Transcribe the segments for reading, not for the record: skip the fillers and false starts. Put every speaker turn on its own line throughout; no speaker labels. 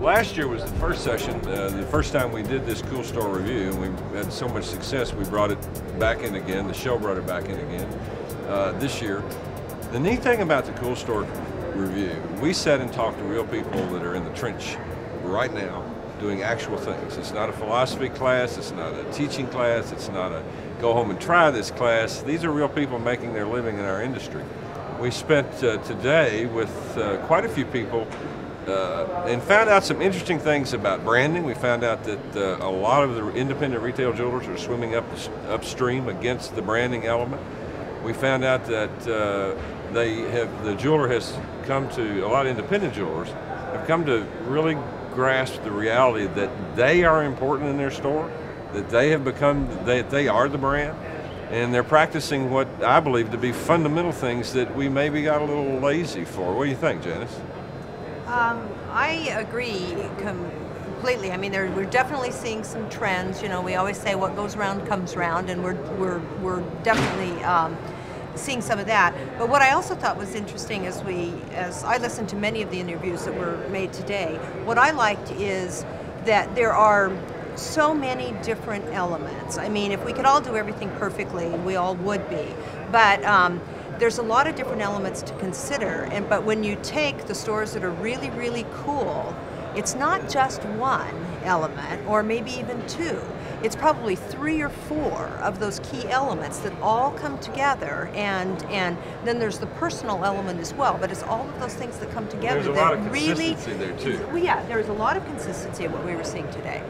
Last year was the first session, the first time we did this Cool Store review, and we had so much success we brought it back in again. The show brought it back in again this year. The neat thing about the Cool Store review, we sat and talked to real people that are in the trench right now doing actual things. It's not a philosophy class, it's not a teaching class, it's not a go home and try this class. These are real people making their living in our industry. We spent today with quite a few people and found out some interesting things about branding. We found out that a lot of the independent retail jewelers are swimming upstream against the branding element. We found out that the jeweler has come to, a lot of independent jewelers have come to really grasp the reality that they are important in their store, that they have become, that they are the brand, and they're practicing what I believe to be fundamental things that we maybe got a little lazy for. What do you think, Janice?
I agree completely. I mean, we're definitely seeing some trends. You know, we always say what goes around comes around, and we're definitely seeing some of that. But what I also thought was interesting as I listened to many of the interviews that were made today, what I liked is that there are so many different elements. I mean, if we could all do everything perfectly, we all would be. But there's a lot of different elements to consider. But when you take the stores that are really, really cool, it's not just one element, or maybe even two. It's probably 3 or 4 of those key elements that all come together, and then there's the personal element as well, but it's all of those things that come together.
There's a lot of consistency there too.
Well, yeah, there's a lot of consistency in what we were seeing today.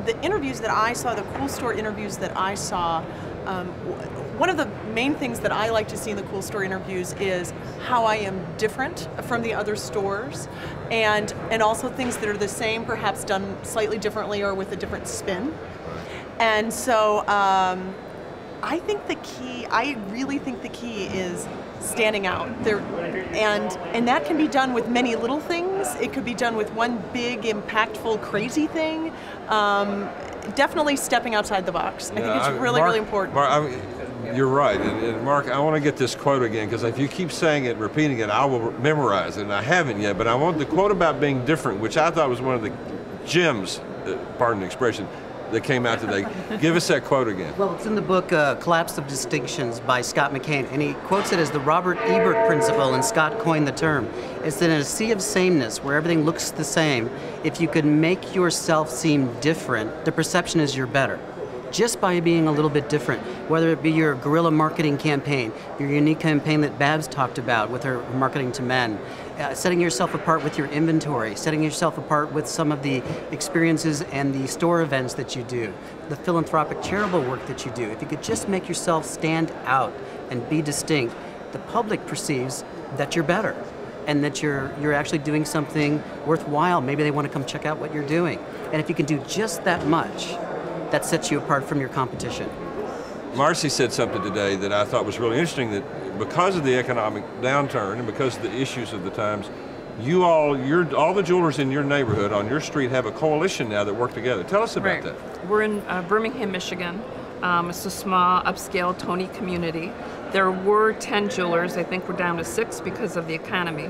The interviews that I saw, the Cool Store interviews that I saw, one of the main things that I like to see in the Cool Store interviews is how I am different from the other stores, and also things that are the same, perhaps done slightly differently or with a different spin. And so I really think the key is standing out there, and that can be done with many little things. It could be done with one big, impactful, crazy thing. Definitely stepping outside the box. I think it's really, really important.
Mark, you're right, and Mark, I want to get this quote again, because if you keep saying it, repeating it, I will memorize it, and I haven't yet, but I want the quote about being different, which I thought was one of the gems, pardon the expression, that came out today. Give us that quote again.
Well, it's in the book Collapse of Distinctions by Scott McKain, and he quotes it as the Robert Ebert principle, and Scott coined the term. It's that in a sea of sameness, where everything looks the same, if you could make yourself seem different, the perception is you're better. Just by being a little bit different, whether it be your guerrilla marketing campaign, your unique campaign that Babs talked about with her marketing to men, setting yourself apart with your inventory, setting yourself apart with some of the experiences and the store events that you do, the philanthropic charitable work that you do. If you could just make yourself stand out and be distinct, the public perceives that you're better and that you're actually doing something worthwhile. Maybe they want to come check out what you're doing. And if you can do just that much, that sets you apart from your competition.
Marcy said something today that I thought was really interesting, that because of the economic downturn and because of the issues of the times, all the jewelers in your neighborhood, on your street, have a coalition now that work together. Tell us about that.
We're in Birmingham, Michigan. It's a small, upscale Tony community. There were 10 jewelers. I think we're down to 6 because of the economy.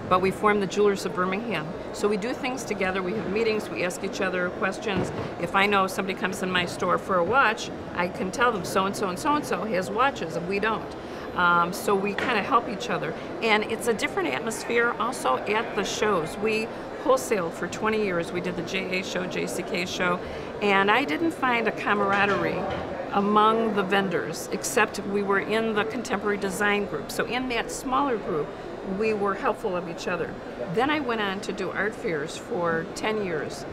But we formed the Jewelers of Birmingham. So we do things together, we have meetings, we ask each other questions. If I know somebody comes in my store for a watch, I can tell them so-and-so and so-and-so has watches and we don't. So we kind of help each other. And it's a different atmosphere also at the shows. We wholesaled for 20 years. We did the JA show, JCK show, and I didn't find a camaraderie among the vendors, except we were in the contemporary design group. So in that smaller group, we were helpful of each other. Then I went on to do art fairs for 10 years.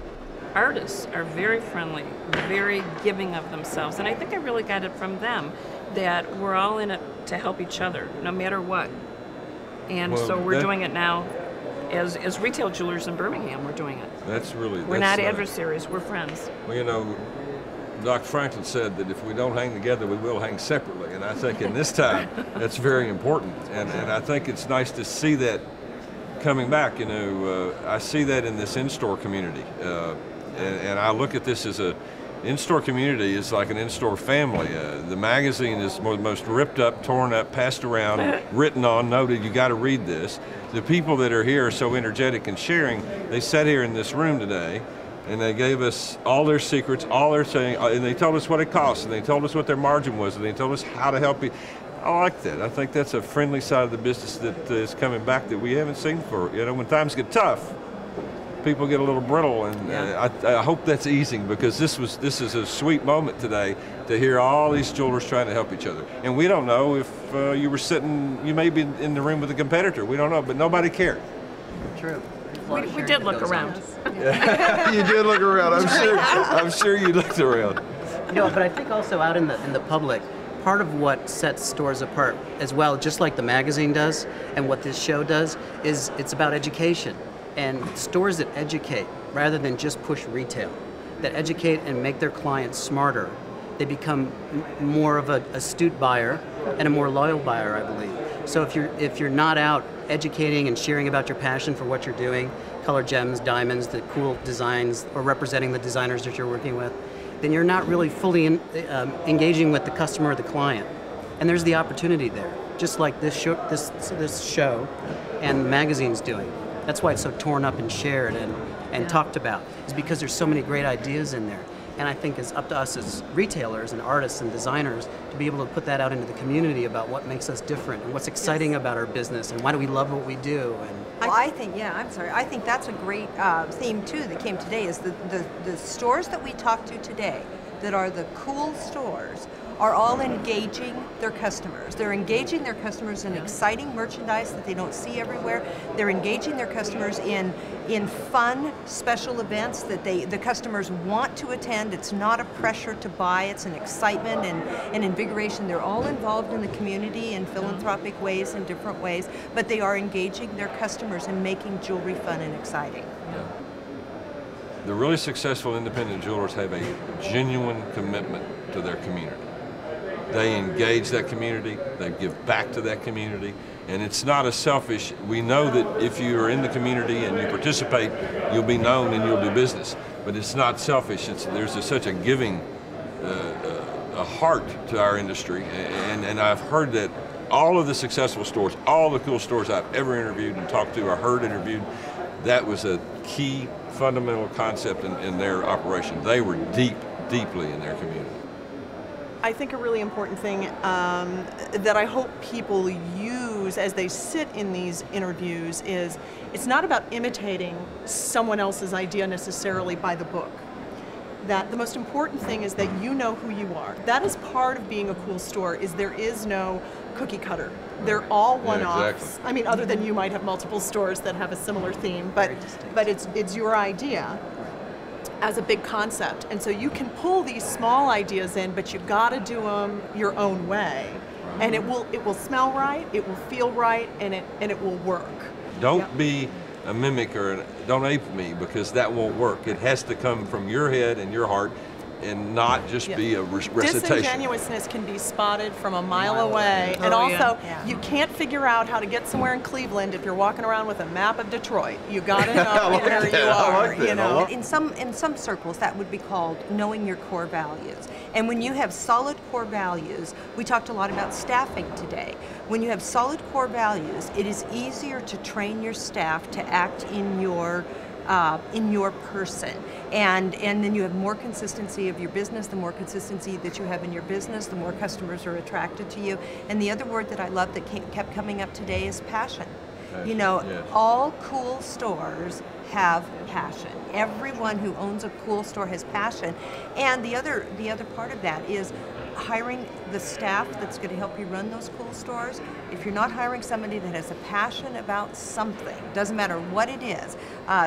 Artists are very friendly, very giving of themselves, and I think I really got it from them, that we're all in it to help each other, no matter what. And so we're doing it now as retail jewelers in Birmingham, we're doing it. We're not adversaries, we're friends.
Well, you know, Dr. Franklin said that if we don't hang together, we will hang separately. And I think in this time, that's very important. And I think it's nice to see that coming back. You know, I see that in this in-store community. And I look at this as in-store community is like an in-store family. The magazine is most ripped up, torn up, passed around, written on, noted, you got to read this. The people that are here are so energetic and sharing. They sat here in this room today and they gave us all their secrets, all their saying, and they told us what it cost, and they told us what their margin was, and they told us how to help you. I like that. I think that's a friendly side of the business that is coming back that we haven't seen for, when times get tough, people get a little brittle, and I hope that's easing, because this is a sweet moment today to hear all these jewelers trying to help each other. And we don't know if you may be in the room with a competitor. We don't know, but nobody cared.
True.
We did look around.
You did look around. I'm sure you looked around.
But I think also out in the public, part of what sets stores apart as well, just like the magazine does, and what this show does, is it's about education. And stores that educate rather than just push retail, that educate and make their clients smarter, they become more of an astute buyer and a more loyal buyer, I believe. So if you're not out educating and sharing about your passion for what you're doing, colored gems, diamonds, the cool designs, or representing the designers that you're working with, then you're not really fully engaging with the customer or the client. And there's the opportunity there, just like this show and the magazine's doing. That's why it's so torn up and shared and talked about, is because there's so many great ideas in there. And I think it's up to us as retailers and artists and designers to be able to put that out into the community about what makes us different and what's exciting about our business and why do we love what we do. And
I think that's a great theme too that came today, is the stores that we talked to today that are the cool stores are all engaging their customers. They're engaging their customers in exciting merchandise that they don't see everywhere. They're engaging their customers in fun, special events that the customers want to attend. It's not a pressure to buy, it's an excitement and invigoration. They're all involved in the community in philanthropic ways, in different ways, but they are engaging their customers and making jewelry fun and exciting.
Yeah. The really successful independent jewelers have a genuine commitment to their community. They engage that community, they give back to that community, and it's not a selfish. We know that if you are in the community and you participate, you'll be known and you'll do business, but it's not selfish. There's such a giving a heart to our industry, and I've heard that all of the successful stores, all the cool stores I've ever interviewed and talked to or heard interviewed, that was a key fundamental concept in their operation. They were deeply in their community.
I think a really important thing that I hope people use as they sit in these interviews is it's not about imitating someone else's idea necessarily by the book. That the most important thing is that you know who you are. That is part of being a cool store, is there is no cookie cutter. They're all one-offs.
Yeah, exactly.
I mean, other than you might have multiple stores that have a similar theme, but it's your idea as a big concept. And so you can pull these small ideas in, but you gotta do them your own way. And it will smell right, it will feel right, and it will work.
Don't be a mimic or don't ape me, because that won't work. It has to come from your head and your heart and not just be a recitation.
Disingenuousness can be spotted from a mile away. And also, you can't figure out how to get somewhere in Cleveland if you're walking around with a map of Detroit. You gotta know where you are, you know.
In some circles, that would be called knowing your core values. And when you have solid core values, we talked a lot about staffing today. When you have solid core values, it is easier to train your staff to act in your person, and then you have more consistency of your business. The more consistency that you have in your business, the more customers are attracted to you. And the other word that I love that kept coming up today is passion. You know, yes. All cool stores have passion. Everyone who owns a cool store has passion. And the other part of that is hiring the staff that's going to help you run those cool stores. If you're not hiring somebody that has a passion about something, doesn't matter what it is.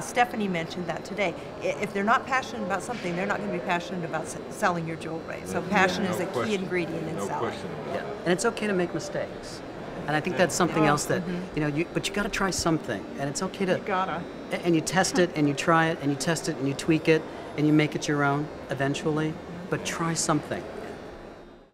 Stephanie mentioned that today. If they're not passionate about something, they're not going to be passionate about selling your jewelry. So passion is a key ingredient in selling.
Yeah. And it's okay to make mistakes. And I think that's something else that, but you got to try something. And it's okay to,
you gotta.
And you test it, and you try it, and you test it, and you tweak it, and you make it your own eventually. But try something.